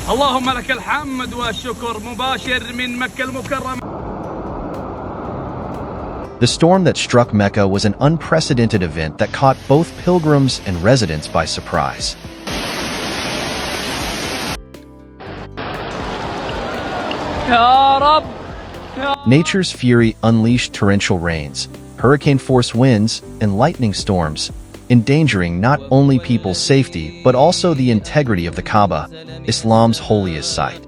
اللهم لك الحمد والشكر مباشر من مكة المكرمة. The storm that struck Mecca was an unprecedented event that caught both pilgrims and residents by surprise. Nature's fury unleashed torrential rains, hurricane-force winds, and lightning storms, endangering not only people's safety but also the integrity of the Kaaba, Islam's holiest site.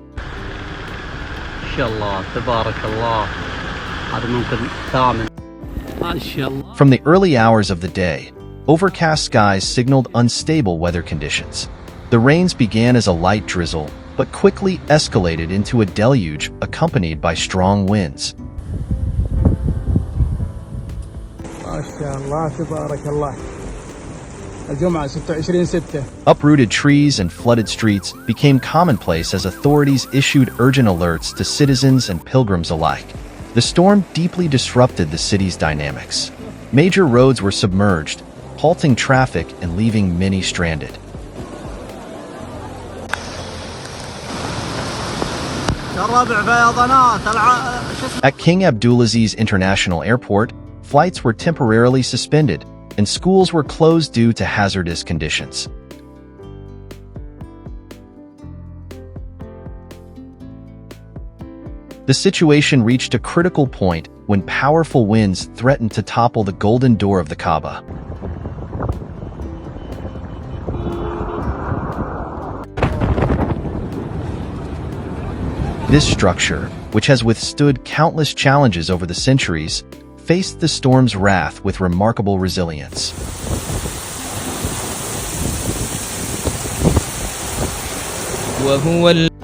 From the early hours of the day, overcast skies signaled unstable weather conditions. The rains began as a light drizzle, but quickly escalated into a deluge accompanied by strong winds. Uprooted trees and flooded streets became commonplace as authorities issued urgent alerts to citizens and pilgrims alike. The storm deeply disrupted the city's dynamics. Major roads were submerged, halting traffic and leaving many stranded. At King Abdulaziz International Airport, flights were temporarily suspended, and schools were closed due to hazardous conditions. The situation reached a critical point when powerful winds threatened to topple the golden door of the Kaaba. This structure, which has withstood countless challenges over the centuries, faced the storm's wrath with remarkable resilience.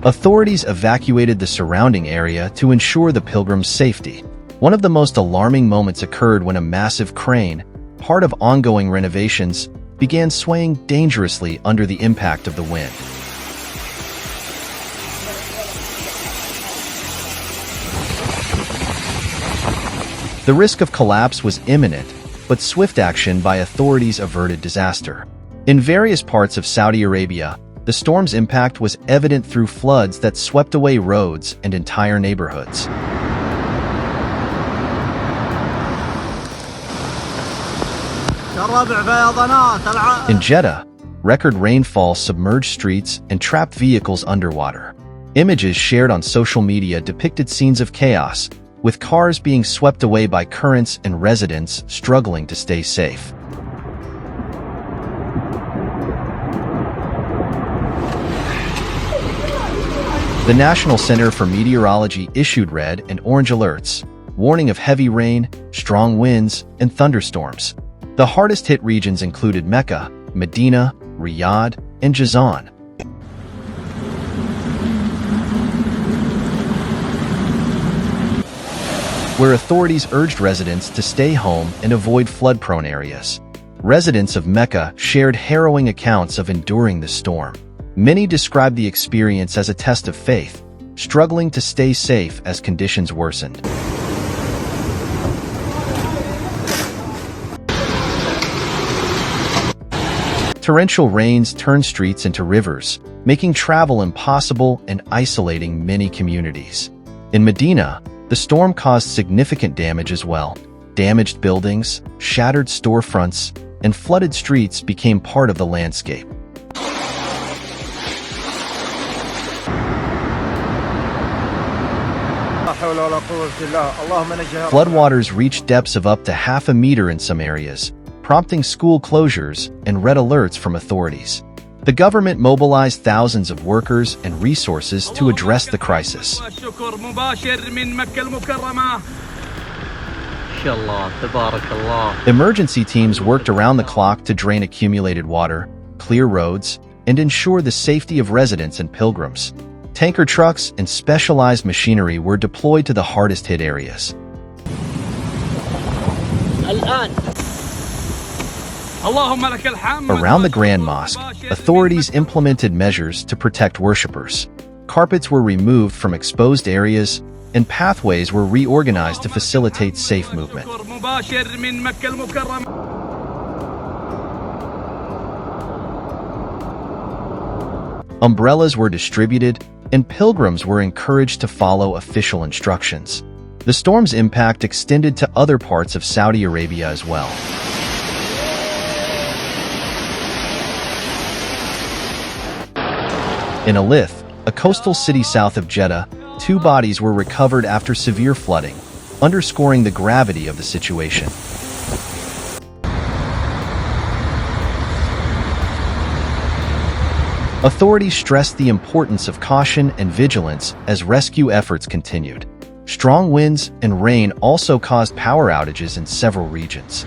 Authorities evacuated the surrounding area to ensure the pilgrims' safety. One of the most alarming moments occurred when a massive crane, part of ongoing renovations, began swaying dangerously under the impact of the wind. The risk of collapse was imminent, but swift action by authorities averted disaster. In various parts of Saudi Arabia, the storm's impact was evident through floods that swept away roads and entire neighborhoods. In Jeddah, record rainfall submerged streets and trapped vehicles underwater. Images shared on social media depicted scenes of chaos, with cars being swept away by currents and residents struggling to stay safe. The National Center for Meteorology issued red and orange alerts, warning of heavy rain, strong winds, and thunderstorms. The hardest-hit regions included Mecca, Medina, Riyadh, and Jazan. Where authorities urged residents to stay home and avoid flood-prone areas. Residents of Mecca shared harrowing accounts of enduring the storm. Many described the experience as a test of faith, struggling to stay safe as conditions worsened. Torrential rains turned streets into rivers, making travel impossible and isolating many communities. In Medina, the storm caused significant damage as well. Damaged buildings, shattered storefronts, and flooded streets became part of the landscape. Floodwaters reached depths of up to half a meter in some areas, prompting school closures and red alerts from authorities. The government mobilized thousands of workers and resources to address the crisis. Emergency teams worked around the clock to drain accumulated water, clear roads, and ensure the safety of residents and pilgrims. Tanker trucks and specialized machinery were deployed to the hardest-hit areas. Around the Grand Mosque, authorities implemented measures to protect worshippers. Carpets were removed from exposed areas, and pathways were reorganized to facilitate safe movement. Umbrellas were distributed, and pilgrims were encouraged to follow official instructions. The storm's impact extended to other parts of Saudi Arabia as well. In Alith, a coastal city south of Jeddah, 2 bodies were recovered after severe flooding, underscoring the gravity of the situation. Authorities stressed the importance of caution and vigilance as rescue efforts continued. Strong winds and rain also caused power outages in several regions.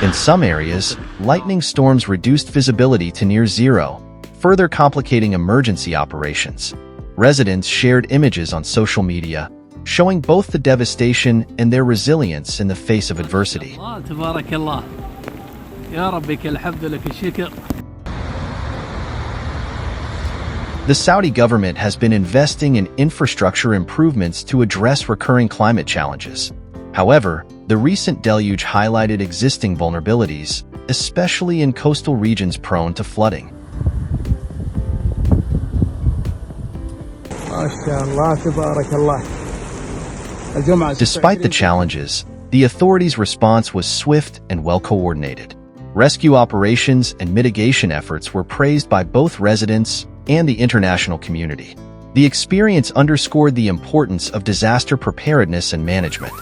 In some areas, lightning storms reduced visibility to near zero, further complicating emergency operations. Residents shared images on social media, showing both the devastation and their resilience in the face of adversity. The Saudi government has been investing in infrastructure improvements to address recurring climate challenges. However, the recent deluge highlighted existing vulnerabilities, especially in coastal regions prone to flooding. Despite the challenges, the authorities' response was swift and well-coordinated. Rescue operations and mitigation efforts were praised by both residents and the international community. The experience underscored the importance of disaster preparedness and management.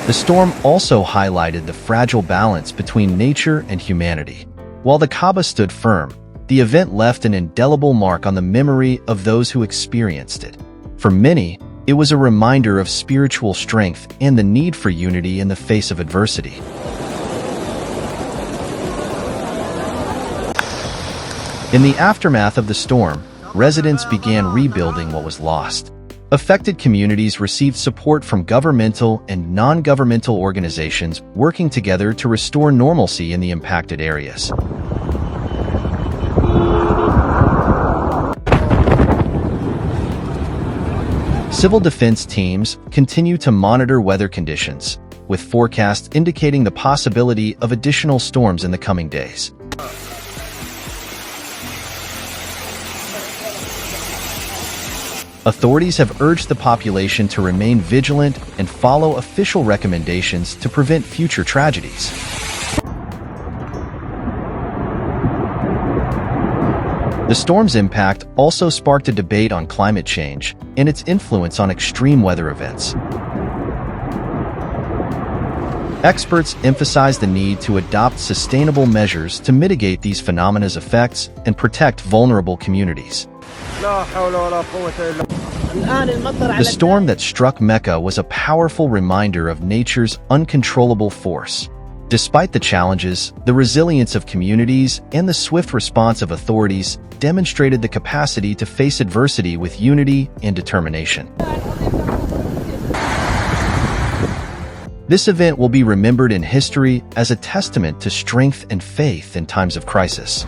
The storm also highlighted the fragile balance between nature and humanity. While the Kaaba stood firm, the event left an indelible mark on the memory of those who experienced it. For many, it was a reminder of spiritual strength and the need for unity in the face of adversity. In the aftermath of the storm, residents began rebuilding what was lost. Affected communities received support from governmental and non-governmental organizations working together to restore normalcy in the impacted areas. Civil defense teams continue to monitor weather conditions, with forecasts indicating the possibility of additional storms in the coming days. Authorities have urged the population to remain vigilant and follow official recommendations to prevent future tragedies. The storm's impact also sparked a debate on climate change and its influence on extreme weather events. Experts emphasize the need to adopt sustainable measures to mitigate these phenomena's effects and protect vulnerable communities. The storm that struck Mecca was a powerful reminder of nature's uncontrollable force. Despite the challenges, the resilience of communities and the swift response of authorities demonstrated the capacity to face adversity with unity and determination. This event will be remembered in history as a testament to strength and faith in times of crisis.